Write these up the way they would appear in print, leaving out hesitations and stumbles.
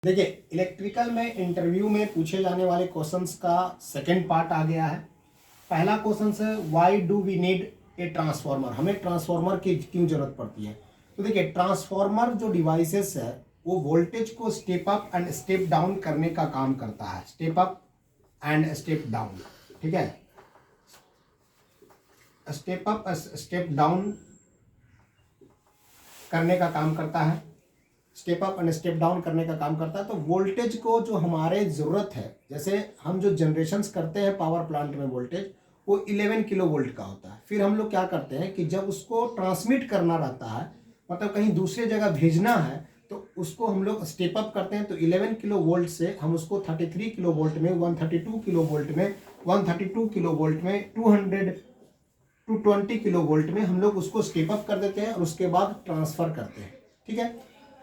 देखिए, इलेक्ट्रिकल में इंटरव्यू में पूछे जाने वाले क्वेश्चंस का सेकंड पार्ट आ गया है। पहला क्वेश्चन है why do we need a transformer, हमें ट्रांसफार्मर की क्यों जरूरत पड़ती है। तो देखिए, ट्रांसफार्मर जो डिवाइसेस है वो वोल्टेज को step up and step down करने का काम करता है। Step up and step down, ठीक है, स्टेप अप स्टेप डाउन करने का काम करता है, step up and step down करने का काम करता है। तो वोल्टेज को जो हमारे ज़रूरत है, जैसे हम जो जनरेशन्स करते हैं पावर प्लांट में वोल्टेज वो 11 किलो वोल्ट का होता है। फिर हम लोग क्या करते हैं कि जब उसको ट्रांसमिट करना रहता है, मतलब कहीं दूसरे जगह भेजना है, तो उसको हम लोग स्टेप अप करते हैं। तो 11 किलो वोल्ट से हम उसको 33 किलो वोल्ट में, 132 किलो वोल्ट में, 132 किलो वोल्ट में, 220 किलो वोल्ट में हम लोग उसको स्टेप अप कर देते हैं और उसके बाद ट्रांसफ़र करते हैं, ठीक है।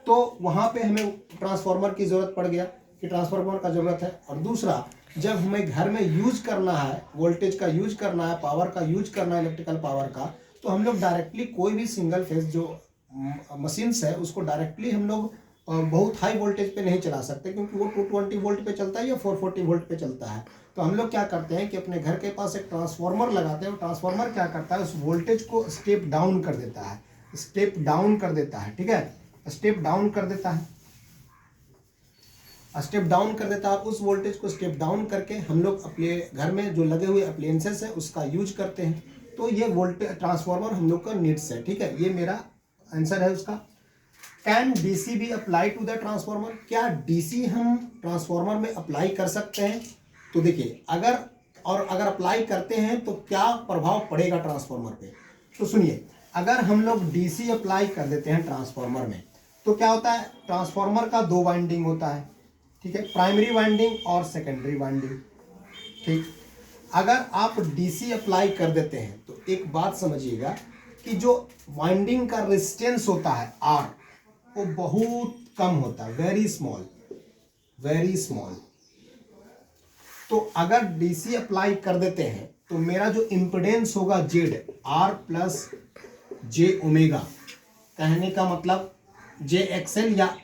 तो वहाँ पे हमें ट्रांसफार्मर की ज़रूरत पड़ गया कि ट्रांसफार्मर का ज़रूरत है। और दूसरा, जब हमें घर में यूज करना है, वोल्टेज का यूज करना है, पावर का यूज करना है, इलेक्ट्रिकल पावर का, तो हम लोग डायरेक्टली कोई भी सिंगल फेज जो मशीन्स है उसको डायरेक्टली हम लोग बहुत हाई वोल्टेज पे नहीं चला सकते, क्योंकि वो 220 वोल्ट पे चलता है या 440 वोल्ट पे चलता है। तो हम लोग क्या करते हैं कि अपने घर के पास एक ट्रांसफार्मर लगाते हैं। ट्रांसफार्मर क्या करता है, उस वोल्टेज को स्टेप डाउन कर देता है, स्टेप डाउन कर देता है, ठीक है, स्टेप डाउन कर देता है, स्टेप डाउन कर देता है। उस वोल्टेज को स्टेप डाउन करके हम लोग अपने घर में जो लगे हुए अप्लायंसेस है उसका यूज करते हैं। तो ये वोल्टेज ट्रांसफार्मर हम लोग का नीड्स है, ठीक है, ये मेरा आंसर है उसका। कैन डीसी भी अप्लाई टू द ट्रांसफार्मर, क्या डीसी हम ट्रांसफार्मर में अप्लाई कर सकते हैं। तो देखिए, अगर अप्लाई करते हैं तो क्या प्रभाव पड़ेगा ट्रांसफार्मर पे। तो सुनिए, अगर हम लोग डीसी अप्लाई कर देते हैं ट्रांसफार्मर में तो क्या होता है, ट्रांसफार्मर का दो वाइंडिंग होता है, ठीक है, प्राइमरी वाइंडिंग और सेकेंडरी वाइंडिंग, ठीक। अगर आप डीसी अप्लाई कर देते हैं तो एक बात समझिएगा कि जो वाइंडिंग का रेजिस्टेंस होता है आर, वो बहुत कम होता है, वेरी स्मॉल, वेरी स्मॉल। तो अगर डीसी अप्लाई कर देते हैं तो मेरा जो इम्पिडेंस होगा Z, R plus J omega, कहने का मतलब जे एक्सएल या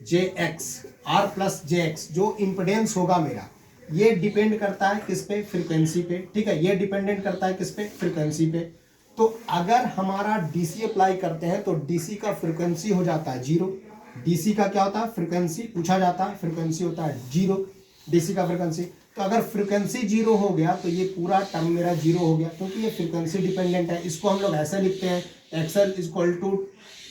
J X, R plus J X, जो इम्पिडेंस होगा मेरा, ये डिपेंड करता है किस पे, फ्रीक्वेंसी पे, ठीक है, ये डिपेंडेंट करता है किस पे, फ्रीक्वेंसी पे। तो अगर हमारा डीसी अप्लाई करते हैं तो डीसी का फ्रीक्वेंसी हो जाता है जीरो। डीसी का क्या होता है, फ्रीक्वेंसी पूछा जाता है, फ्रीक्वेंसी होता है जीरो, डीसी का फ्रीक्वेंसी। तो अगर फ्रीक्वेंसी जीरो हो गया तो ये पूरा टर्म मेरा जीरो हो गया, क्योंकि ये फ्रीक्वेंसी डिपेंडेंट है। इसको हम लोग ऐसे लिखते हैं, एक्सएल इक्वल टू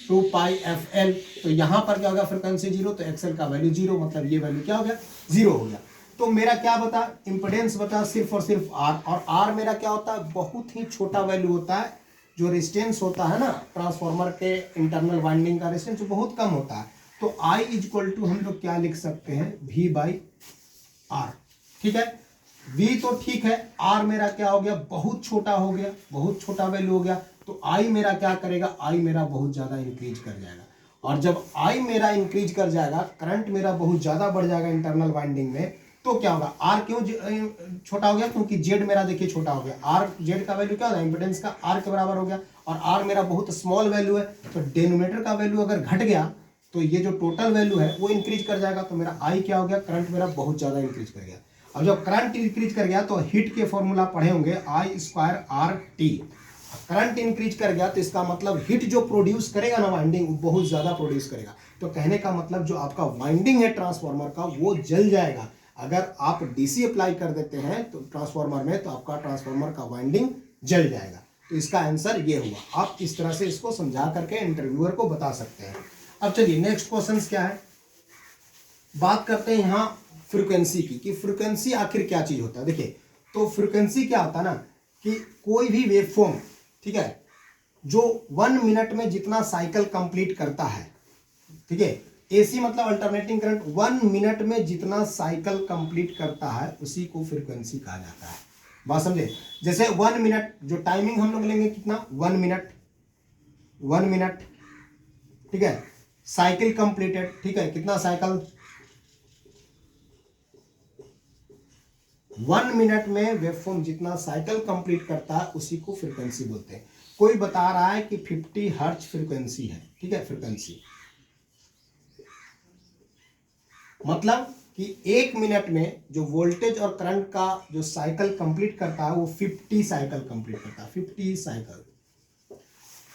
2πfl। तो यहाँ पर क्या होगा, फ्रीक्वेंसी जीरो, तो एक्सएल का वैल्यू जीरो, मतलब ये वैल्यू क्या हो गया, जीरो हो गया। तो मेरा क्या बता, इंपेडेंस बता सिर्फ और सिर्फ आर, और आर मेरा क्या होता है, बहुत ही छोटा वैल्यू होता है। जो रेजिस्टेंस होता है ना ट्रांसफार्मर के इंटरनल वाइंडिंग का रेजिस्टेंस बहुत कम होता है। तो आई इक्वल टू हम लोग क्या लिख सकते हैं, वी बाई आर, ठीक है। वी तो ठीक है, आर मेरा क्या हो गया, बहुत छोटा हो गया, बहुत छोटा वैल्यू हो गया। तो आई मेरा क्या करेगा, आई मेरा बहुत ज्यादा इंक्रीज कर जाएगा। और जब आई मेरा इंक्रीज कर जाएगा, करंट मेरा बहुत ज्यादा बढ़ जाएगा इंटरनल वाइंडिंग में, तो क्या होगा, आर क्यों छोटा हो गया, क्योंकि जेड मेरा देखिए छोटा हो गया। आर जेड का वैल्यू क्या होगा, इंपेडेंस का आर के बराबर हो गया, और आर मेरा बहुत स्मॉल वैल्यू है। तो डिनोमिनेटर का वैल्यू अगर घट गया तो ये जो टोटल वैल्यू है वो इंक्रीज कर जाएगा। तो मेरा आई क्या हो गया, करंट मेरा बहुत ज्यादा इंक्रीज कर गया। अब जब करंट इंक्रीज कर गया तो हिट के फॉर्मूला पढ़े होंगे, I square R T. Current increase कर गया तो इसका मतलब हिट जो प्रोड्यूस करेगा ना वाइंडिंग, वो बहुत ज्यादा प्रोड्यूस करेगा। तो कहने का मतलब जो आपका वाइंडिंग है ट्रांसफार्मर का वो जल जाएगा। अगर आप डीसी अप्लाई कर देते हैं तो ट्रांसफार्मर में, तो आपका ट्रांसफार्मर का वाइंडिंग जल जाएगा। तो इसका आंसर ये हुआ। आप इस तरह से इसको समझा करके इंटरव्यूअर को बता सकते हैं। अब चलिए नेक्स्ट क्वेश्चन क्या है, बात करते हैं यहाँ फ्रीक्वेंसी की, कि फ्रीक्वेंसी आखिर क्या चीज होता है। देखिए, तो फ्रीक्वेंसी क्या होता है ना, कि कोई भी वेवफॉर्म, ठीक है, जो 1 मिनट में जितना साइकिल कंप्लीट करता है, ठीक है, एसी मतलब अल्टरनेटिंग करंट 1 मिनट में जितना साइकिल कंप्लीट करता है उसी को फ्रीक्वेंसी कहा जाता है। बात समझे, जैसे 1 मिनट जो टाइमिंग हम लोग लेंगे कितना, 1 मिनट, 1 मिनट, ठीक है, साइकिल कंप्लीटेड, ठीक है, कितना साइकिल, 1 मिनट में वेवफॉर्म जितना साइकिल कंप्लीट करता है उसी को फ्रीक्वेंसी बोलते हैं। कोई बता रहा है कि 50 हर्ट्ज फ्रीक्वेंसी है, ठीक है, फ्रीक्वेंसी मतलब कि 1 मिनट में जो वोल्टेज और करंट का जो साइकिल कंप्लीट करता है वो 50 साइकिल कंप्लीट करता है, 50 साइकिल।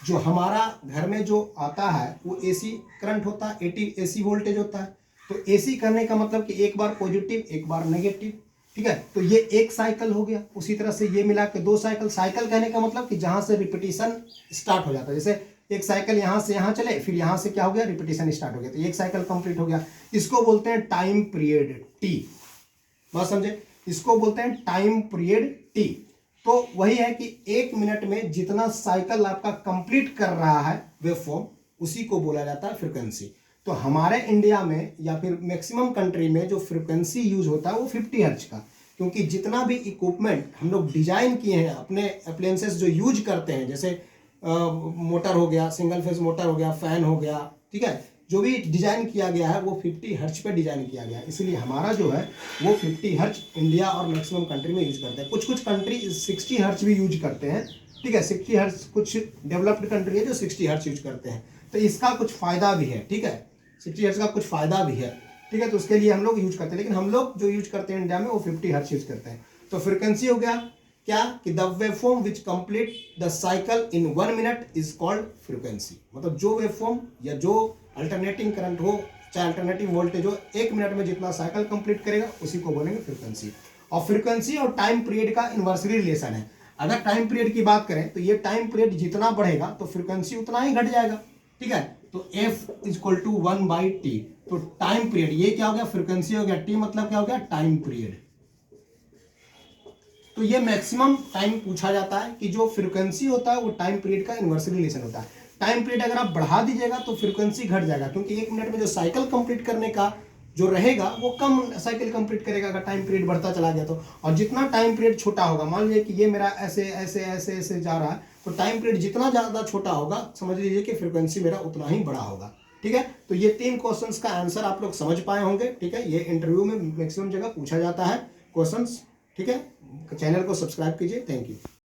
जो हमारा घर में जो आता है वो एसी करंट होता है, 80 एसी वोल्टेज होता है। तो एसी करने का मतलब कि एक बार पॉजिटिव एक बार नेगेटिव, ठीक है। तो ये एक साइकिल हो गया। उसी तरह से ये मिला के 2 साइकिल। साइकिल कहने का मतलब कि जहां से रिपीटिशन स्टार्ट हो जाता है, जैसे एक साइकिल यहां से यहां चले, फिर यहां से क्या हो गया, रिपीटिशन स्टार्ट हो गया, तो एक साइकिल कंप्लीट हो गया। इसको बोलते हैं टाइम पीरियड टी। बात समझे, इसको बोलते हैं टाइम पीरियड टी। तो वही है कि 1 मिनट में जितना साइकिल आपका कंप्लीट कर रहा है वेवफॉर्म, उसी को बोला जाता है फ्रीक्वेंसी। तो हमारे इंडिया में या फिर मैक्सिमम कंट्री में जो फ्रीक्वेंसी यूज होता है वो 50 हर्ट्ज का, क्योंकि जितना भी इक्विपमेंट हम लोग डिजाइन किए हैं अपने अप्लायंसेस जो यूज करते हैं, जैसे मोटर हो गया, सिंगल फेज मोटर हो गया, फैन हो गया, ठीक है, जो भी डिजाइन किया गया है वो 50 हर्ट्ज पे डिजाइन किया गया है। इसलिए हमारा जो है वो 50 हर्ट्ज इंडिया और मैक्सिमम कंट्री में यूज करते हैं। कुछ कुछ कंट्री 60 हर्ट्ज भी यूज करते हैं, ठीक है। 60 हर्ट्ज कुछ डेवलप्ड कंट्री है जो 60 हर्ट्ज यूज करते हैं, तो इसका कुछ फायदा भी है, ठीक है। 60 हर्ट्ज का कुछ फायदा भी है, ठीक है। तो उसके लिए हम लोग यूज करते हैं, लेकिन हम लोग जो यूज करते हैं इंडिया में वो 50 हर्ट्ज यूज करते हैं। तो फ्रीक्वेंसी हो गया क्या कि the waveform which complete the cycle in 1 minute is called frequency. मतलब जो वेवफॉर्म या जो अल्टरनेटिंग करंट हो, चाहे अल्टरनेटिव वोल्टेज हो, 1 मिनट में जितना साइकिल कंप्लीट करेगा उसी को बोलेंगे फ्रीक्वेंसी। और फ्रीक्वेंसी और टाइम पीरियड का इन्वर्सली रिलेशन है। अगर टाइम पीरियड की बात करें तो ये टाइम पीरियड जितना बढ़ेगा तो फ्रीक्वेंसी उतना ही घट जाएगा, ठीक है। तो F इक्वल टू 1/T। तो टाइम पीरियड ये क्या हो गया, फ्रीक्वेंसी हो गया, T मतलब क्या हो गया, टाइम पीरियड। तो ये मैक्सिमम टाइम पूछा जाता है कि जो फ्रीक्वेंसी होता है वो टाइम पीरियड का इन्वर्सली रिलेशन होता है। टाइम पीरियड अगर आप बढ़ा दीजिएगा तो फ्रीक्वेंसी घट जाएगा, क्योंकि 1 मिनट में जो साइकिल कंप्लीट करने का जो रहेगा वो कम साइकिल कंप्लीट करेगा अगर टाइम पीरियड बढ़ता चला गया तो। और जितना टाइम पीरियड छोटा होगा, मान लीजिए कि ये मेरा ऐसे ऐसे ऐसे ऐसे जा रहा है, तो टाइम पीरियड जितना ज़्यादा छोटा होगा समझ लीजिए कि फ्रीक्वेंसी मेरा उतना ही बड़ा होगा, ठीक है। तो ये 3 क्वेश्चंस का आंसर आप लोग समझ पाए होंगे, ठीक है। ये इंटरव्यू में मैक्सिमम जगह पूछा जाता है क्वेश्चंस, ठीक है। चैनल को सब्सक्राइब कीजिए। Thank you.